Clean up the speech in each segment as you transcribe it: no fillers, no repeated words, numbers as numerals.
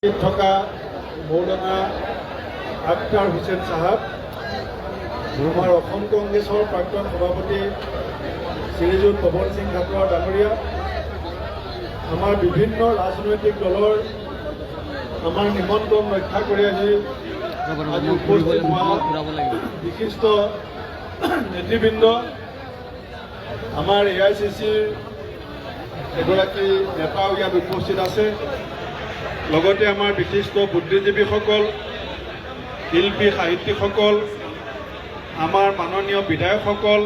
থকা মৌলানা আখতাৰ হুছেইন সাহেব, আমাৰ অসম কংগ্ৰেছৰ প্ৰাক্তন সভাপতি শ্ৰীযুত পৱন সিং খাটুৱাৰ ডাঙৰীয়া, আমাৰ বিভিন্ন ৰাজনৈতিক দলৰ আমাৰ নিমন্ত্ৰণ ৰক্ষা কৰি আজি উপস্থিত হোৱা বিশিষ্ট নেতৃবৃন্দ, আমাৰ AICCৰ এগৰাকী নেতাও ইয়াত উপস্থিত আছে। লগতে আমাৰ বিশিষ্ট বুদ্ধিজীৱীসকল, শিল্পী সাহিত্যিকসকল, আমাৰ মাননীয় বিধায়কসকল,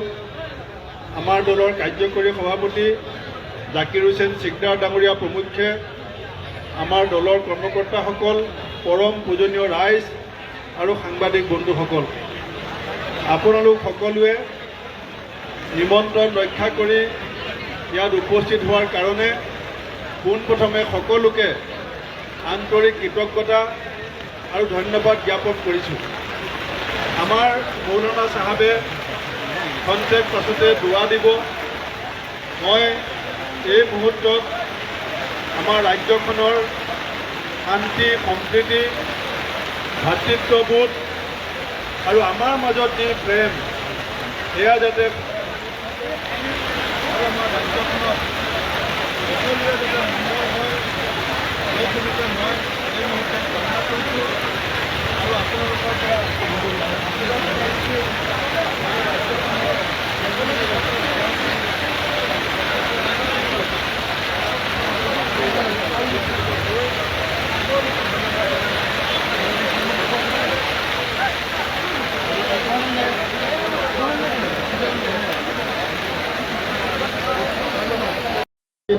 আমাৰ দলৰ কাৰ্যকৰী সভাপতি জাকিৰ হুছেইন চিকদাৰ ডাঙৰীয়া প্ৰমুখ্যে, আমাৰ দলৰ কৰ্মকৰ্তাসকল, পৰম পূজনীয় ৰাইজ আৰু সাংবাদিক বন্ধুসকল, আপোনালোক সকলোৱে নিমন্ত্ৰণ ৰক্ষা কৰি ইয়াত উপস্থিত হোৱাৰ কাৰণে পোনপ্ৰথমে সকলোকে আন্তৰিক কৃতজ্ঞতা আৰু ধন্যবাদ জ্ঞাপন কৰিছোঁ। আমাৰ মৌলানা চাহাবে খন্তেক পাছতে দুৱা দিব। মই এই মুহূৰ্তত আমাৰ ৰাজ্যখনৰ শান্তি সম্প্ৰীতি ভাতৃত্ববোধ আৰু আমাৰ মাজত যি প্ৰেম, এয়া যাতে আমাৰ ৰাজ্যখনত সকলোৱে যাতে সুন্দৰ হয়, এই ভূমিকা মই এই মুহূৰ্তত কামনা কৰিছোঁ আৰু আপোনালোকৰ পৰা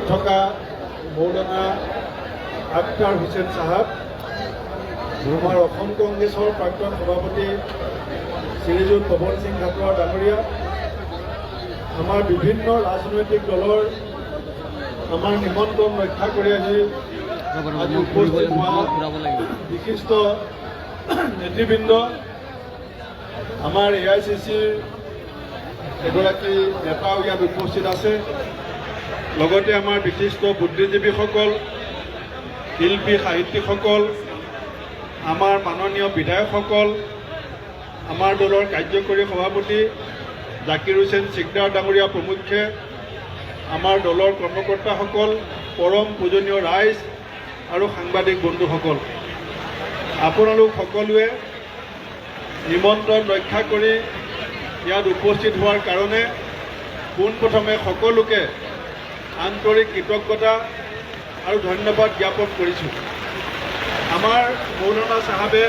থকা মৌলানা আখতাৰ হুছেইন সাহেব, আমাৰ অসম কংগ্ৰেছৰ প্ৰাক্তন সভাপতি শ্ৰীযুত পৱন সিং খাটুৱাৰ ডাঙৰীয়া, আমাৰ বিভিন্ন ৰাজনৈতিক দলৰ আমাৰ নিমন্ত্ৰণ ৰক্ষা কৰি আজি উপস্থিত হোৱা বিশিষ্ট নেতৃবৃন্দ, আমাৰ AICCৰ এগৰাকী নেতাও ইয়াত উপস্থিত আছে। লগতে আমাৰ বিশিষ্ট বুদ্ধিজীৱীসকল, শিল্পী সাহিত্যিকসকল, আমাৰ মাননীয় বিধায়কসকল, আমাৰ দলৰ কাৰ্যকৰী সভাপতি জাকিৰ হুছেইন চিকদাৰ ডাঙৰীয়া প্ৰমুখ্যে, আমাৰ দলৰ কৰ্মকৰ্তাসকল, পৰম পূজনীয় ৰাইজ আৰু সাংবাদিক বন্ধুসকল, আপোনালোক সকলোৱে নিমন্ত্ৰণ ৰক্ষা কৰি ইয়াত উপস্থিত হোৱাৰ কাৰণে পোনপ্ৰথমে সকলোকে আন্তৰিক কৃতজ্ঞতা আৰু ধন্যবাদ জ্ঞাপন কৰিছোঁ। আমাৰ মৌলানা চাহাবে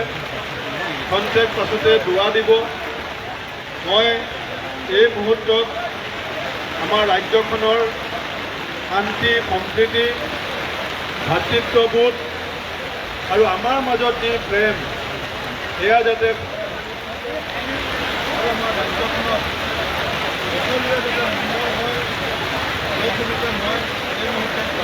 খন্তেক পাছতে দুৱা দিব। মই এই মুহূৰ্তত আমাৰ ৰাজ্যখনৰ শান্তি সম্প্ৰীতি ভাতৃত্ববোধ আৰু আমাৰ মাজত যি প্ৰেম, এয়া যাতে আমাৰ ৰাজ্যখনত সকলোৱে যাতে সুন্দৰ হয়, এই ভূমিকা মই এই মুহূৰ্তত